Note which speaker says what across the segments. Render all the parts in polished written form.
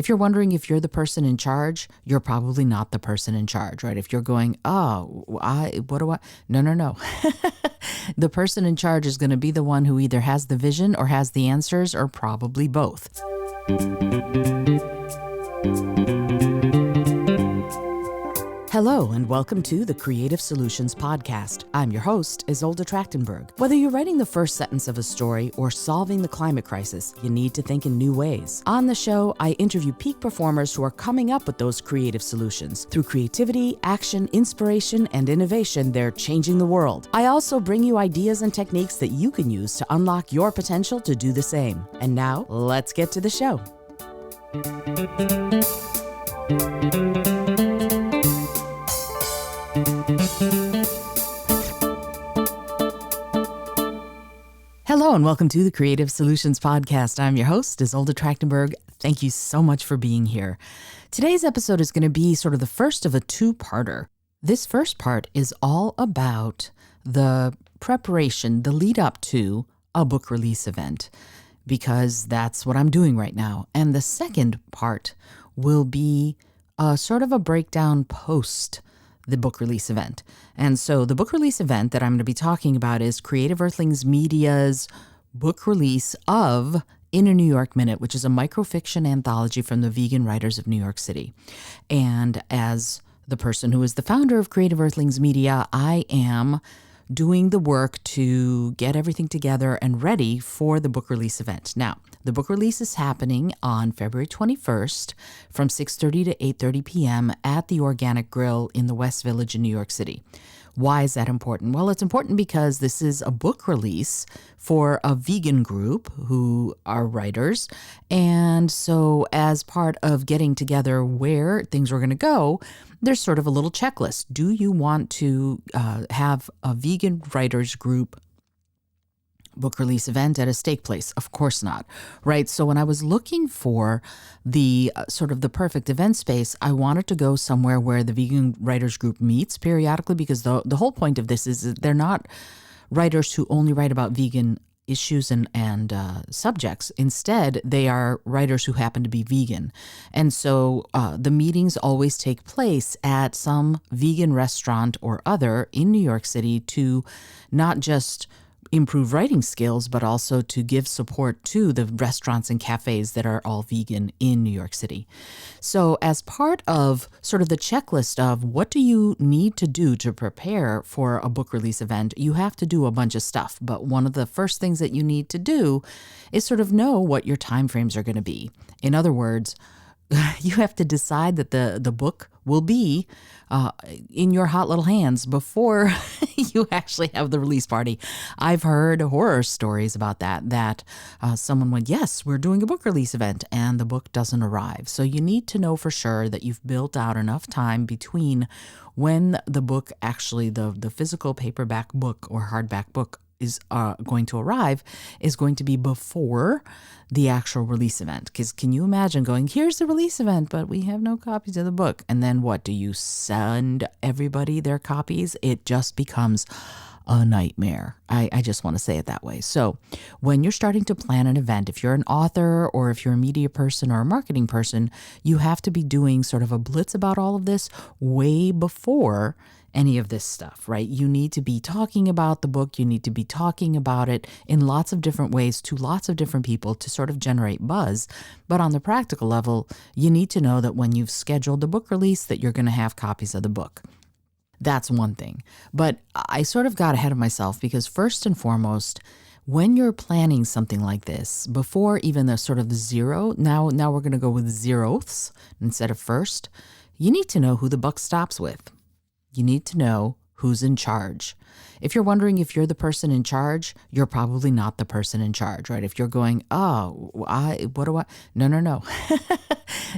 Speaker 1: If you're wondering if you're the person in charge, you're probably not the person in charge, right? If you're going, no. The person in charge is going to be the one who either has the vision or has the answers or probably both. Hello and welcome to the Creative Solutions Podcast. I'm your host, Izolda. Whether you're writing the first sentence of a story or solving the climate crisis, you need to think in new ways. On the show, I interview peak performers who are coming up with those creative solutions. Through creativity, action, inspiration, and innovation, they're changing the world. I also bring you ideas and techniques that you can use to unlock your potential to do the same. And now, let's get to the show. Hello and welcome to the Creative Solutions Podcast. I'm your host, Izolda Trachtenberg. Thank you so much for being here. Today's episode is going to be sort of the first of a two-parter. This first part is all about the preparation, the lead up to a book release event, because that's what I'm doing right now. And the second part will be sort of a breakdown post the book release event. And so the book release event that I'm going to be talking about is Creative Earthlings Media's book release of In a New York Minute, which is a microfiction anthology from the Vegan Writers of New York City. And as the person who is the founder of Creative Earthlings Media, I am doing the work to get everything together and ready for the book release event. Now, the book release is happening on February 21st from 6:30 to 8:30 p.m. at the Organic Grill in the West Village in New York City. Why is that important? Well, it's important because this is a book release for a vegan group who are writers. And so as part of getting together where things are going to go, there's sort of a little checklist. Do you want to have a vegan writers group book release event at a steak place? Of course not, right? So when I was looking for the sort of the perfect event space, I wanted to go somewhere where the vegan writers group meets periodically, because the whole point of this is that they're not writers who only write about vegan issues and subjects. Instead, they are writers who happen to be vegan. And so the meetings always take place at some vegan restaurant or other in New York City to not just improve writing skills, but also to give support to the restaurants and cafes that are all vegan in New York City. So as part of sort of the checklist of what do you need to do to prepare for a book release event, you have to do a bunch of stuff. But one of the first things that you need to do is sort of know what your timeframes are going to be. In other words, you have to decide that the book will be in your hot little hands before you actually have the release party. I've heard horror stories about that someone went, yes, we're doing a book release event, and the book doesn't arrive. So you need to know for sure that you've built out enough time between when the book actually, the physical paperback book or hardback book is going to arrive, is going to be before the actual release event. Because can you imagine going, here's the release event, but we have no copies of the book. And then what? Do you send everybody their copies? It just becomes a nightmare. I just want to say it that way. So when you're starting to plan an event, if you're an author or if you're a media person or a marketing person, you have to be doing sort of a blitz about all of this way before any of this stuff, right? You need to be talking about the book. You need to be talking about it in lots of different ways to lots of different people to sort of generate buzz. But on the practical level, you need to know that when you've scheduled the book release, that you're going to have copies of the book. That's one thing. But I sort of got ahead of myself because first and foremost, when you're planning something like this, before even the sort of zero, now we're going to go with zeroths instead of first, you need to know who the buck stops with. You need to know who's in charge. If you're wondering if you're the person in charge, you're probably not the person in charge, right? If you're going, no.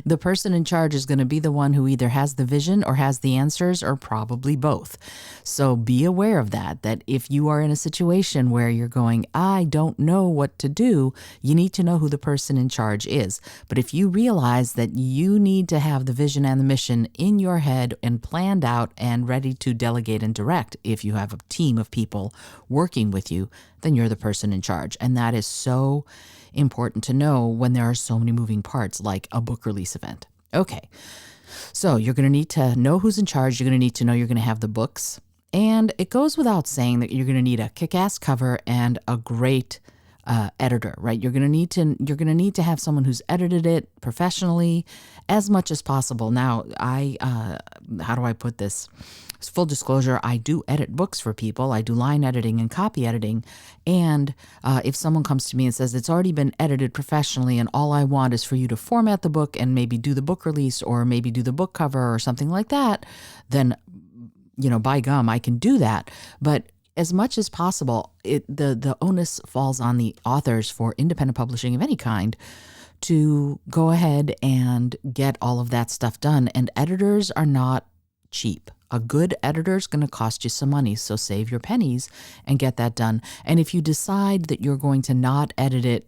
Speaker 1: The person in charge is going to be the one who either has the vision or has the answers or probably both. So be aware of that if you are in a situation where you're going, I don't know what to do, you need to know who the person in charge is. But if you realize that you need to have the vision and the mission in your head and planned out and ready to delegate and direct, if you have a team of people working with you, then you're the person in charge. And that is so important to know when there are so many moving parts, like a book release event. Okay, so you're going to need to know who's in charge. You're going to need to know you're going to have the books. And it goes without saying that you're going to need a kick-ass cover and a great editor, right? You're going to need to have someone who's edited it professionally as much as possible. Now, how do I put this? Full disclosure, I do edit books for people. I do line editing and copy editing. And if someone comes to me and says it's already been edited professionally and all I want is for you to format the book and maybe do the book release or maybe do the book cover or something like that, then, by gum, I can do that. But as much as possible, the onus falls on the authors for independent publishing of any kind to go ahead and get all of that stuff done. And editors are not cheap. A good editor is going to cost you some money, so save your pennies and get that done. And if you decide that you're going to not edit it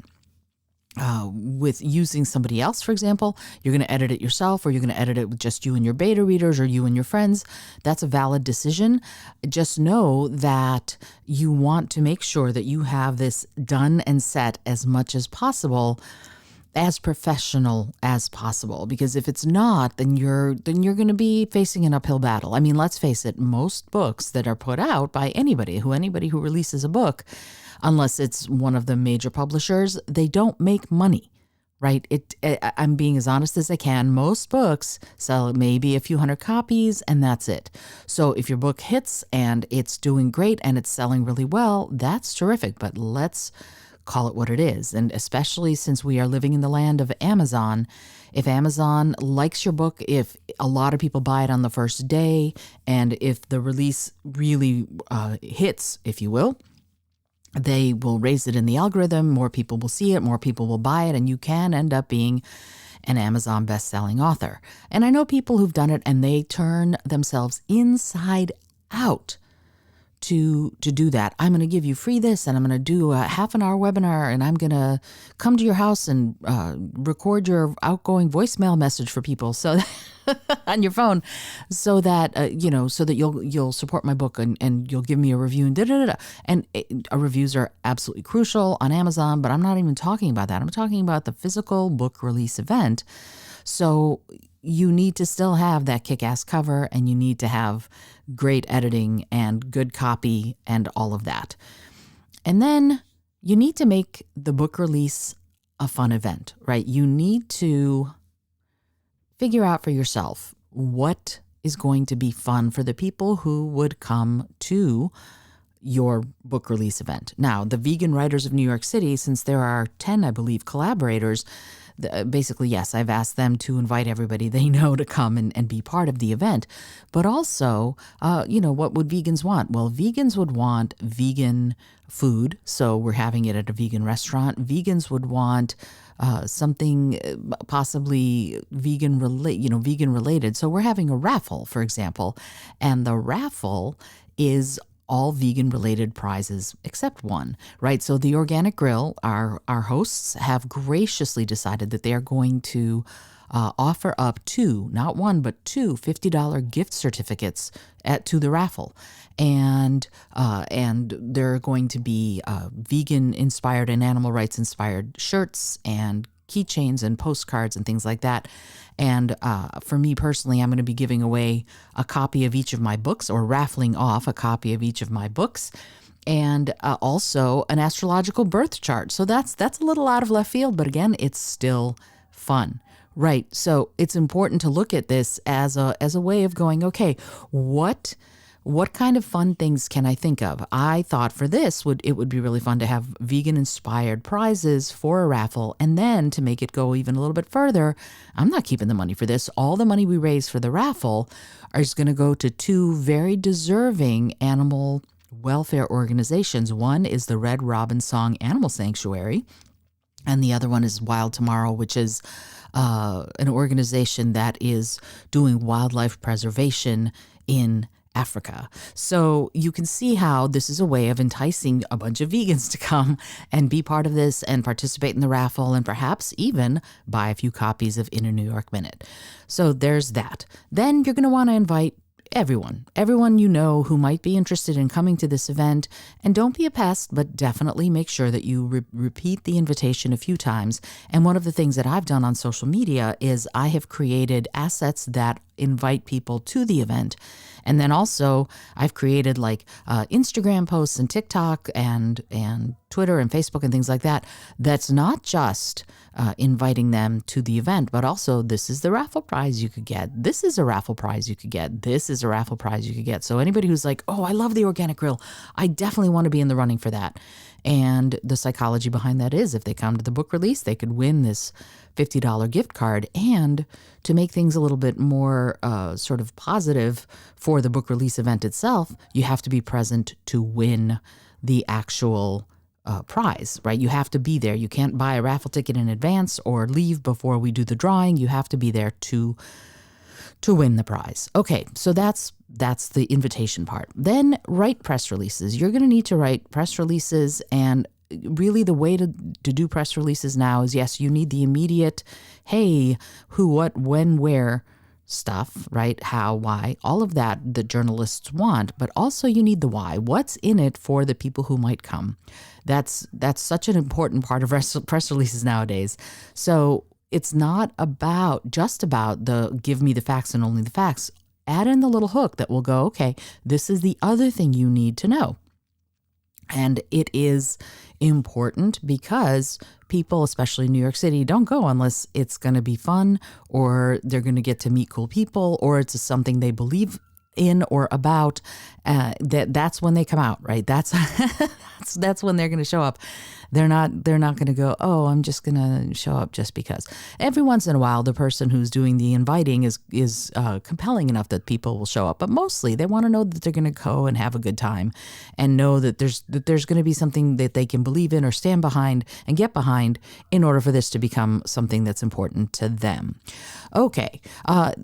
Speaker 1: with using somebody else, for example, you're going to edit it yourself, or you're going to edit it with just you and your beta readers or you and your friends, that's a valid decision. Just know that you want to make sure that you have this done and set as much as possible, as professional as possible, because if it's not, then you're going to be facing an uphill battle. I mean, let's face it, most books that are put out by anybody who releases a book, unless it's one of the major publishers, they don't make money, right? I'm being as honest as I can. Most books sell maybe a few hundred copies and that's it. So if your book hits and it's doing great and it's selling really well, that's terrific, but let's call it what it is. And especially since we are living in the land of Amazon, if Amazon likes your book, if a lot of people buy it on the first day, and if the release really hits, if you will, they will raise it in the algorithm, more people will see it, more people will buy it, and you can end up being an Amazon best-selling author. And I know people who've done it and they turn themselves inside out to do that. I'm going to give you free this, and I'm going to do a half an hour webinar, and I'm going to come to your house and record your outgoing voicemail message for people so on your phone, so that so that you'll support my book and you'll give me a review and da-da-da-da. And reviews are absolutely crucial on Amazon, but I'm not even talking about that. I'm talking about the physical book release event. So you need to still have that kick-ass cover, and you need to have great editing and good copy and all of that. And then you need to make the book release a fun event, right? You need to figure out for yourself what is going to be fun for the people who would come to your book release event. Now, the Vegan Writers of New York City, since there are 10, I believe, collaborators, basically, yes, I've asked them to invite everybody they know to come and be part of the event. But also, what would vegans want? Well, vegans would want vegan food. So we're having it at a vegan restaurant. Vegans would want something possibly vegan related. So we're having a raffle, for example, and the raffle is all vegan related prizes except one, right? So the Organic Grill, our hosts have graciously decided that they are going to offer up two, not one, but two $50 gift certificates to the raffle. And there are going to be vegan inspired and animal rights inspired shirts and keychains and postcards and things like that. And for me personally, I'm going to be giving away a copy of each of my books, or raffling off a copy of each of my books, and also an astrological birth chart. So that's a little out of left field, but again, it's still fun, right? So it's important to look at this as a way of going, okay, what kind of fun things can I think of? I thought for this, it would be really fun to have vegan-inspired prizes for a raffle, and then to make it go even a little bit further, I'm not keeping the money for this. All the money we raise for the raffle is going to go to two very deserving animal welfare organizations. One is the Red Robin Song Animal Sanctuary, and the other one is Wild Tomorrow, which is an organization that is doing wildlife preservation in Africa. So you can see how this is a way of enticing a bunch of vegans to come and be part of this and participate in the raffle, and perhaps even buy a few copies of In a New York Minute. So there's that. Then you're going to want to invite everyone you know who might be interested in coming to this event. And don't be a pest, but definitely make sure that you repeat the invitation a few times. And one of the things that I've done on social media is I have created assets that invite people to the event. And then also I've created like Instagram posts and TikTok and Twitter and Facebook and things like that. That's not just inviting them to the event, but also this is the raffle prize you could get. This is a raffle prize you could get. This is a raffle prize you could get. So anybody who's like, oh, I love the organic grill, I definitely want to be in the running for that. And the psychology behind that is if they come to the book release, they could win this $50 gift card. And to make things a little bit more sort of positive for the book release event itself, you have to be present to win the actual prize, right? You have to be there. You can't buy a raffle ticket in advance or leave before we do the drawing. You have to be there to win the prize. Okay, so that's the invitation part. Then write press releases. You're going to need to write press releases, and really the way to do press releases now is, yes, you need the immediate, hey, who, what, when, where stuff, right? How, why, all of that the journalists want, but also you need the why. What's in it for the people who might come? That's such an important part of press releases nowadays. So it's not just about the give me the facts and only the facts. Add in the little hook that will go, okay, this is the other thing you need to know. And it is important because people, especially in New York City, don't go unless it's going to be fun or they're going to get to meet cool people or it's something they believe in or about. That's when they come out, right? That's when they're going to show up. They're not going to go, oh, I'm just going to show up just because. Every once in a while, the person who's doing the inviting is compelling enough that people will show up. But mostly they want to know that they're going to go and have a good time and know that there's going to be something that they can believe in or stand behind and get behind in order for this to become something that's important to them. Okay.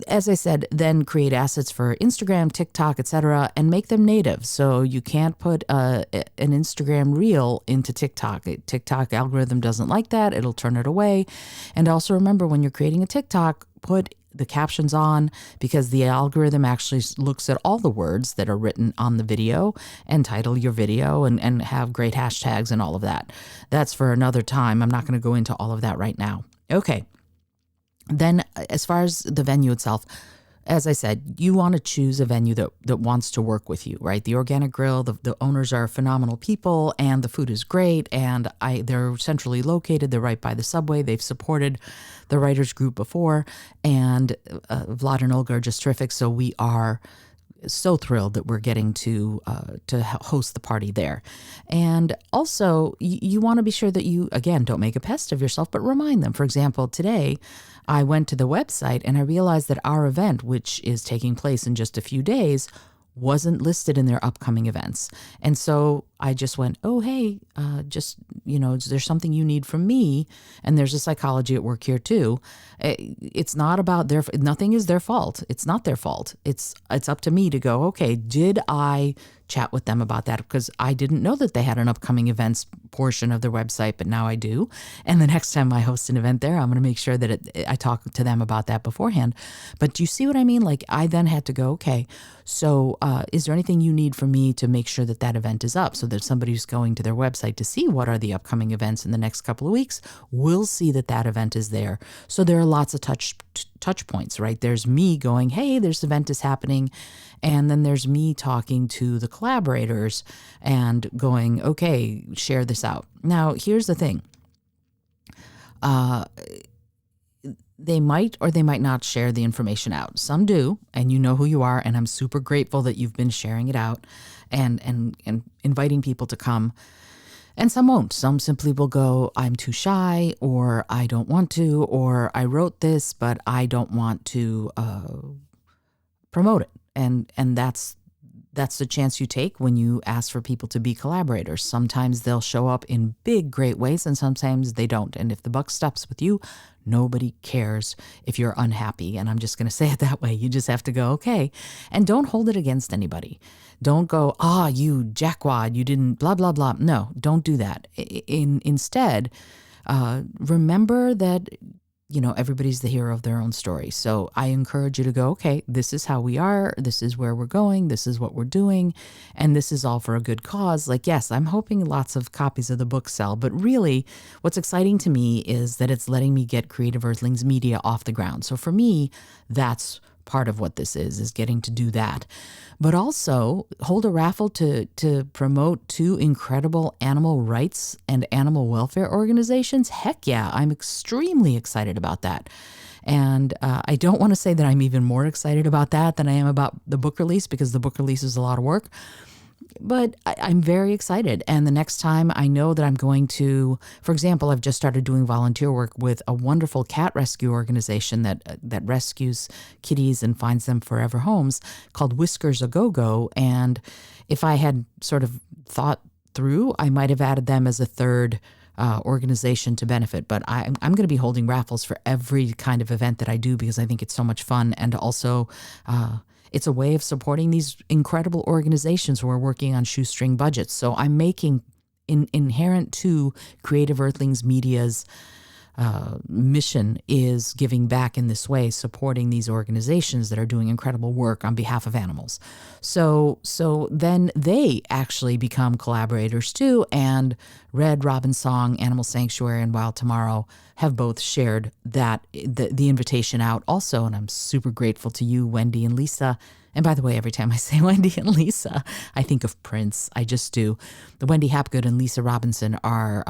Speaker 1: As I said, then create assets for Instagram, TikTok, etc., and make them native. So you can't put an Instagram reel into TikTok. TikTok algorithm doesn't like that. It'll turn it away. And also remember, when you're creating a TikTok, put the captions on, because the algorithm actually looks at all the words that are written on the video and title your video and have great hashtags and all of that. That's for another time. I'm not going to go into all of that right now. Okay. Then as far as the venue itself, as I said, you want to choose a venue that wants to work with you, right? The Organic Grill, the owners are phenomenal people and the food is great, and they're centrally located. They're right by the subway. They've supported the writers group before, and Vlad and Olga are just terrific. So we are so thrilled that we're getting to host the party there. And also, you want to be sure that you, again, don't make a pest of yourself, but remind them. For example, today, I went to the website and I realized that our event, which is taking place in just a few days, wasn't listed in their upcoming events. And so I just went, oh, hey, there's something you need from me. And there's a psychology at work here too. It's not about nothing is their fault. It's not their fault. It's up to me to go, okay, did I chat with them about that? Because I didn't know that they had an upcoming events portion of their website, but now I do. And the next time I host an event there, I'm going to make sure that I talk to them about that beforehand. But do you see what I mean? Like, I then had to go, okay, so is there anything you need from me to make sure that that event is up, so that somebody who's going to their website to see what are the upcoming events in the next couple of weeks will see that event is there. So there are lots of touch points, right? There's me going, hey, this event is happening. And then there's me talking to the collaborators and going, okay, share this out. Now, here's the thing. They might or they might not share the information out. Some do, and you know who you are, and I'm super grateful that you've been sharing it out and inviting people to come. And some won't. Some simply will go, I'm too shy, or I don't want to, or I wrote this, but I don't want to promote it. And that's the chance you take when you ask for people to be collaborators. Sometimes they'll show up in big, great ways, and sometimes they don't. And if the buck stops with you, nobody cares if you're unhappy. And I'm just going to say it that way. You just have to go, okay. And don't hold it against anybody. Don't go, you jackwad, you didn't blah, blah, blah. No, don't do that. Instead, remember that everybody's the hero of their own story. So I encourage you to go, okay, this is how we are. This is where we're going. This is what we're doing. And this is all for a good cause. Like, yes, I'm hoping lots of copies of the book sell, but really what's exciting to me is that it's letting me get Creative Earthlings Media off the ground. So for me, that's part of what this is getting to do that. But also hold a raffle to promote 2 incredible animal rights and animal welfare organizations. Heck yeah, I'm extremely excited about that. And I don't want to say that I'm even more excited about that than I am about the book release, because the book release is a lot of work. But I'm very excited. And the next time I know that I'm going to, for example, I've just started doing volunteer work with a wonderful cat rescue organization that rescues kitties and finds them forever homes, called Whiskers A Go-Go. And if I had sort of thought through, I might have added them as a third organization to benefit. But I'm going to be holding raffles for every kind of event that I do, because I think it's so much fun. And also, it's a way of supporting these incredible organizations who are working on shoestring budgets. So I'm making inherent to Creative Earthlings Media's mission is giving back in this way, supporting these organizations that are doing incredible work on behalf of animals. So then they actually become collaborators too. And Red Robin Song, Animal Sanctuary, and Wild Tomorrow have both shared that the invitation out also. And I'm super grateful to you, Wendy and Lisa. And by the way, every time I say Wendy and Lisa, I think of Prince. I just do. The Wendy Hapgood and Lisa Robinson are,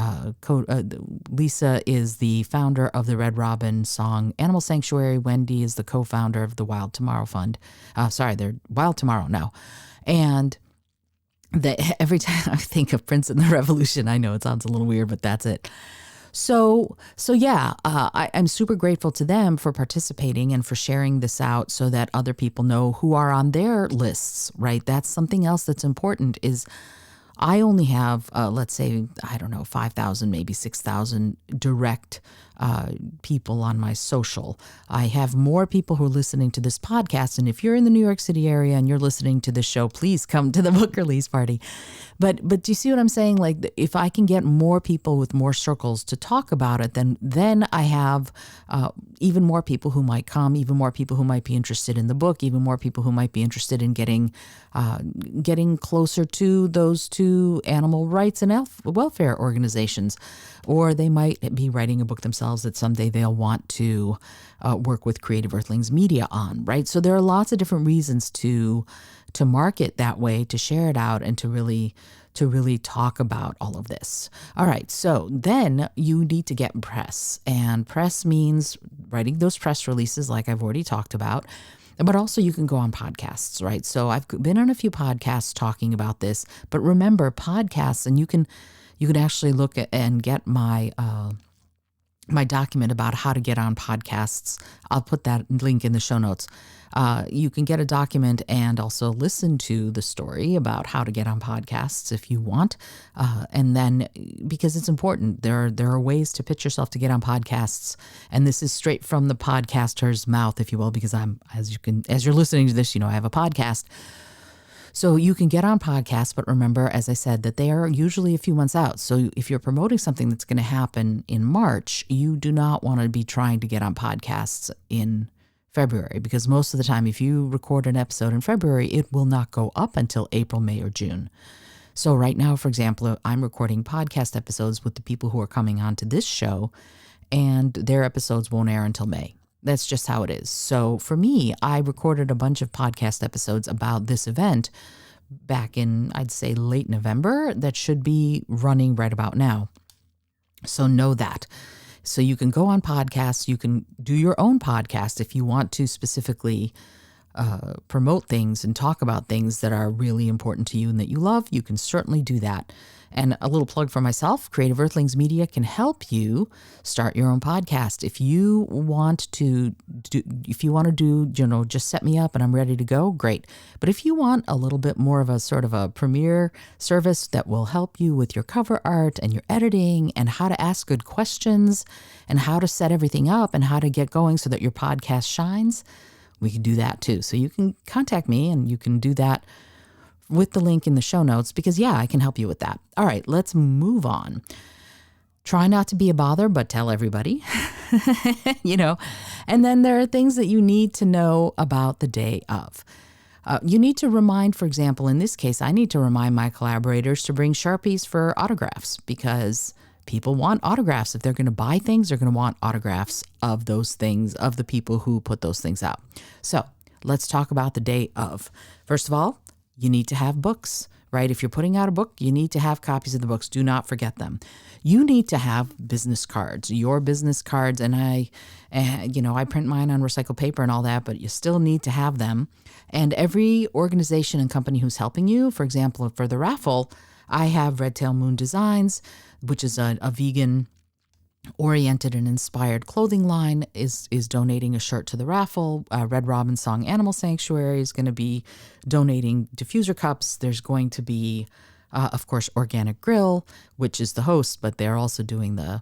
Speaker 1: Lisa is the founder of the Red Robin Song Animal Sanctuary. Wendy is the co-founder of the Wild Tomorrow Fund. They're Wild Tomorrow now. And every time I think of Prince and the Revolution, I know it sounds a little weird, but that's it. So yeah, I'm super grateful to them for participating and for sharing this out so that other people know who are on their lists, right? That's something else that's important is I only have, let's say, 5,000, maybe 6,000 direct people on my social. I have more people who are listening to this podcast. And if you're in the New York City area and you're listening to this show, please come to the book release party. But do you see what I'm saying? Like, if I can get more people with more circles to talk about it, then I have even more people who might come, even more people who might be interested in the book, even more people who might be interested in getting closer to those 2 animal rights and welfare organizations. Or they might be writing a book themselves that someday they'll want to work with Creative Earthlings Media on, right? So there are lots of different reasons to market that way, to share it out, and to really talk about all of this. All right, so then you need to get press. And press means writing those press releases like I've already talked about. But also you can go on podcasts, right? So I've been on a few podcasts talking about this. But remember, podcasts, and you can actually look at and get my my document about how to get on podcasts. I'll put that link in the show notes. You can get a document and also listen to the story about how to get on podcasts if you want. And then, because it's important, there are ways to pitch yourself to get on podcasts. And this is straight from the podcaster's mouth, if you will, because as you're listening to this, I have a podcast. So you can get on podcasts, but remember, as I said, that they are usually a few months out. So if you're promoting something that's going to happen in March, you do not want to be trying to get on podcasts in February, because most of the time, if you record an episode in February, it will not go up until April, May, or June. So right now, for example, I'm recording podcast episodes with the people who are coming on to this show, and their episodes won't air until May. That's just how it is. So for me, I recorded a bunch of podcast episodes about this event back in, I'd say, late November that should be running right about now. So know that. So you can go on podcasts. You can do your own podcast if you want to specifically promote things and talk about things that are really important to you and that you love. You can certainly do that. And a little plug for myself, Creative Earthlings Media can help you start your own podcast. If you want to do, just set me up and I'm ready to go, great. But if you want a little bit more of a sort of a premiere service that will help you with your cover art and your editing and how to ask good questions and how to set everything up and how to get going so that your podcast shines, we can do that too. So you can contact me and you can do that with the link in the show notes because, I can help you with that. All right, let's move on. Try not to be a bother, but tell everybody, And then there are things that you need to know about the day of. You need to remind, for example, in this case, I need to remind my collaborators to bring Sharpies for autographs because people want autographs. If they're going to buy things, they're going to want autographs of those things, of the people who put those things out. So let's talk about the day of. First of all, you need to have books, right? If you're putting out a book, you need to have copies of the books. Do not forget them. You need to have business cards, your business cards. And I print mine on recycled paper and all that, but you still need to have them. And every organization and company who's helping you, for example, for the raffle, I have Red Tail Moon Designs, which is a vegan oriented and inspired clothing line, is donating a shirt to the raffle. Red Robin Song Animal Sanctuary is going to be donating diffuser cups. There's going to be, of course, Organic Grill, which is the host, but they're also doing the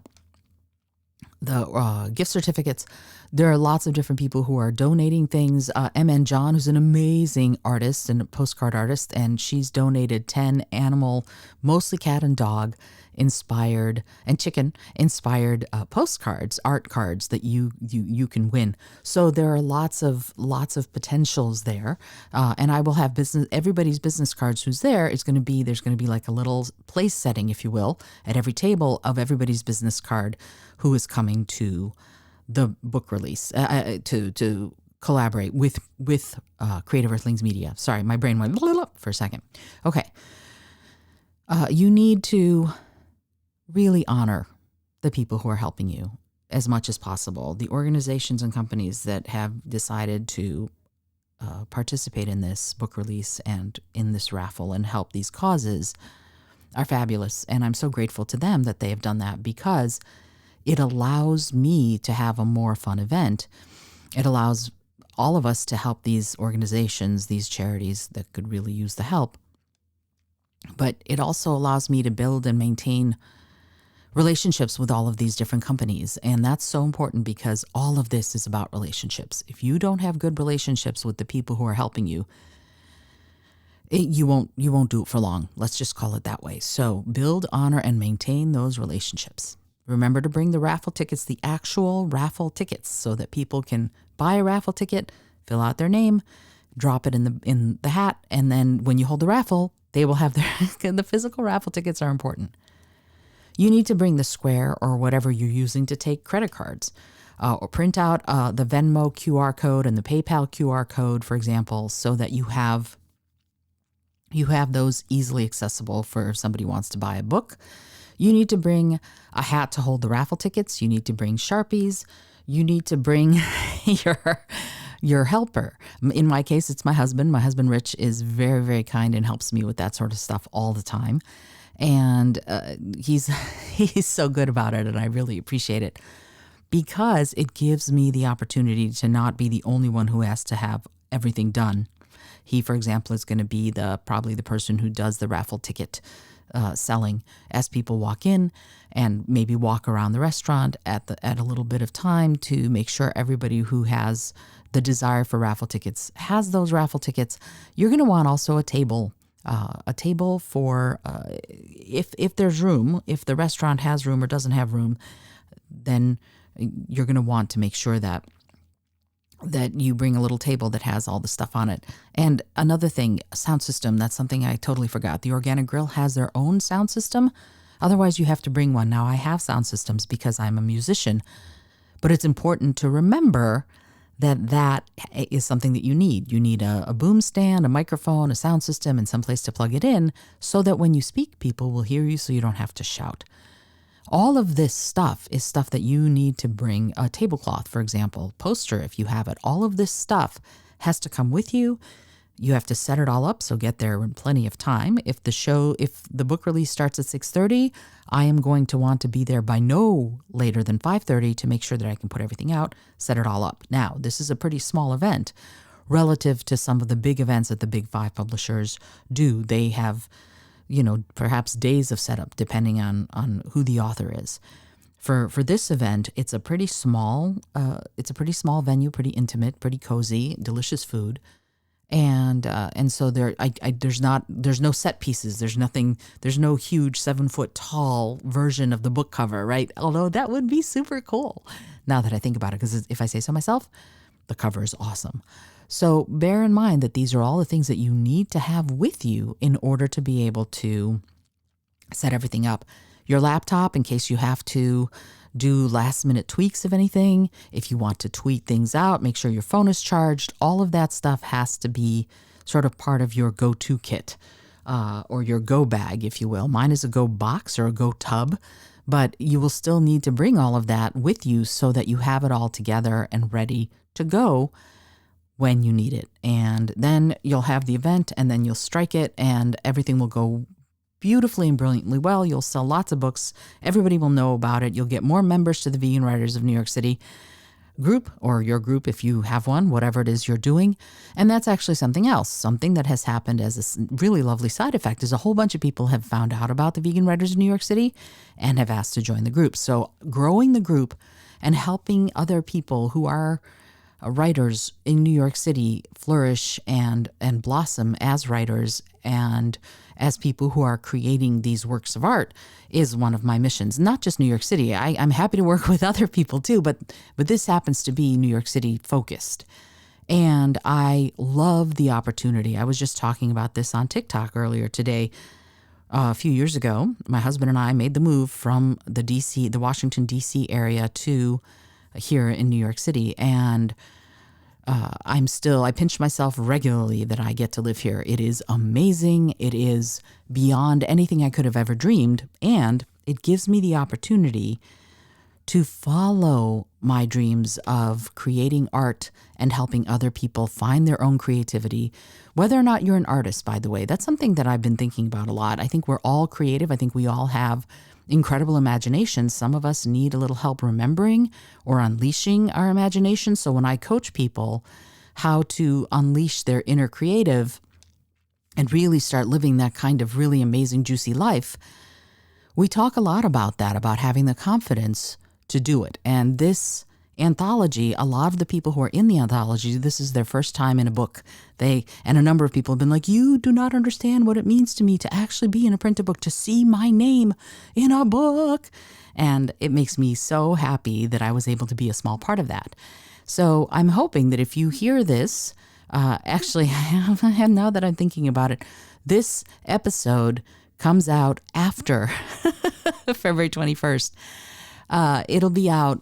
Speaker 1: gift certificates. There are lots of different people who are donating things. MN John, who's an amazing artist and a postcard artist, and she's donated 10 animal, mostly cat and dog inspired and chicken inspired postcards, art cards that you can win. So there are lots of potentials there. And I will have everybody's business cards who's there's going to be like a little place setting, if you will, at every table of everybody's business card who is coming to the book release to collaborate with Creative Earthlings Media. Sorry, my brain went for a second. Okay. You need to really honor the people who are helping you as much as possible. The organizations and companies that have decided to participate in this book release and in this raffle and help these causes are fabulous. And I'm so grateful to them that they have done that because it allows me to have a more fun event. It allows all of us to help these organizations, these charities that could really use the help. But it also allows me to build and maintain relationships with all of these different companies. And that's so important because all of this is about relationships. If you don't have good relationships with the people who are helping you, you won't do it for long. Let's just call it that way. So build, honor, and maintain those relationships. Remember to bring the raffle tickets, the actual raffle tickets, so that people can buy a raffle ticket, fill out their name, drop it in the hat, and then when you hold the raffle, they will have the physical raffle tickets are important. You need to bring the Square or whatever you're using to take credit cards, or print out the Venmo QR code and the PayPal QR code, for example, so that you have those easily accessible for if somebody wants to buy a book. You need to bring a hat to hold the raffle tickets. You need to bring Sharpies. You need to bring your helper. In my case, it's my husband. My husband, Rich, is very, very kind and helps me with that sort of stuff all the time. And he's so good about it, and I really appreciate it because it gives me the opportunity to not be the only one who has to have everything done. He, for example, is going to be probably the person who does the raffle ticket selling as people walk in and maybe walk around the restaurant at a little bit of time to make sure everybody who has the desire for raffle tickets has those raffle tickets. You're going to want also a table for if there's room, if the restaurant has room or doesn't have room, then you're going to want to make sure that you bring a little table that has all the stuff on it. And another thing, sound system, that's something I totally forgot. The Organic Grill has their own sound system. Otherwise, you have to bring one. Now, I have sound systems because I'm a musician, but it's important to remember that is something that you need. You need a boom stand, a microphone, a sound system, and someplace to plug it in so that when you speak, people will hear you so you don't have to shout. All of this stuff is stuff that you need to bring. A tablecloth, for example, poster, if you have it. All of this stuff has to come with you. You have to set it all up, so get there in plenty of time. If the book release starts at 6:30, I am going to want to be there by no later than 5:30 to make sure that I can put everything out, set it all up. Now, this is a pretty small event relative to some of the big events that the big five publishers do. They have, perhaps days of setup depending on who the author is. For this event, it's a pretty small venue, pretty intimate, pretty cozy, delicious food. And so there's no set pieces. There's no huge 7-foot tall version of the book cover, right? Although that would be super cool now that I think about it, because if I say so myself, the cover is awesome. So bear in mind that these are all the things that you need to have with you in order to be able to set everything up. Your laptop, in case you have to do last minute tweaks of anything. If you want to tweet things out, make sure your phone is charged. All of that stuff has to be sort of part of your go-to kit, or your go bag, if you will. Mine is a go box or a go tub, but you will still need to bring all of that with you so that you have it all together and ready to go when you need it. And then you'll have the event, and then you'll strike it, and everything will go beautifully and brilliantly well. You'll sell lots of books. Everybody will know about it. You'll get more members to the Vegan Writers of New York City group, or your group if you have one, whatever it is you're doing. And that's actually something else. Something that has happened as a really lovely side effect is a whole bunch of people have found out about the Vegan Writers of New York City and have asked to join the group. So growing the group and helping other people who are writers in New York City flourish and blossom as writers and as people who are creating these works of art is one of my missions. Not just New York City. I'm happy to work with other people too, but this happens to be New York City focused. And I love the opportunity. I was just talking about this on TikTok earlier today. A few years ago, my husband and I made the move from the Washington, D.C. area to here in New York City. And I pinch myself regularly that I get to live here. It is amazing. It is beyond anything I could have ever dreamed. And it gives me the opportunity to follow my dreams of creating art and helping other people find their own creativity, whether or not you're an artist, by the way. That's something that I've been thinking about a lot. I think we're all creative. I think we all have incredible imagination. Some of us need a little help remembering or unleashing our imagination. So when I coach people how to unleash their inner creative and really start living that kind of really amazing, juicy life, we talk a lot about that, about having the confidence to do it. And this anthology, a lot of the people who are in the anthology, this is their first time in a book. And a number of people have been like, you do not understand what it means to me to actually be in a printed book, to see my name in a book. And it makes me so happy that I was able to be a small part of that. So I'm hoping that if you hear this, actually, now that I'm thinking about it, this episode comes out after February 21st. It'll be out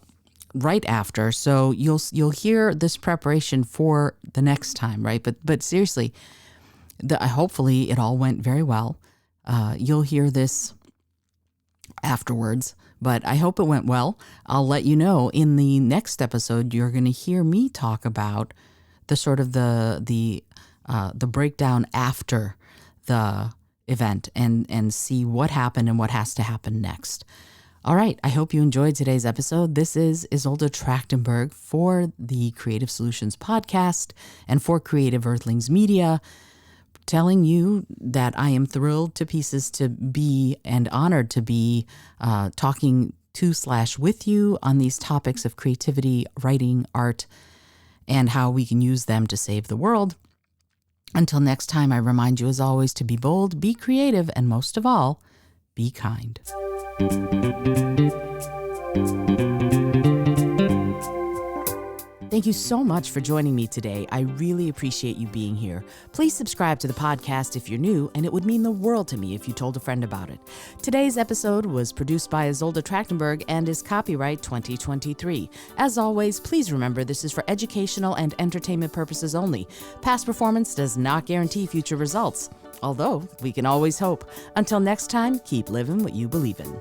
Speaker 1: right after, so you'll hear this preparation for the next time, right? But seriously, hopefully it all went very well. You'll hear this afterwards, but I hope it went well. I'll let you know in the next episode. You're going to hear me talk about the sort of the breakdown after the event and see what happened and what has to happen next. All right, I hope you enjoyed today's episode. This is Izolda Trachtenberg for the Creative Solutions Podcast and for Creative Earthlings Media, telling you that I am thrilled to pieces to be and honored to be talking to/with you on these topics of creativity, writing, art, and how we can use them to save the world. Until next time, I remind you as always to be bold, be creative, and most of all, be kind. Thank you so much for joining me today. I really appreciate you being here. Please subscribe to the podcast if you're new, and it would mean the world to me if you told a friend about it. Today's episode was produced by Izolda Trachtenberg and is copyright 2023. As always, please remember this is for educational and entertainment purposes only. Past performance does not guarantee future results, although we can always hope. Until next time, keep living what you believe in.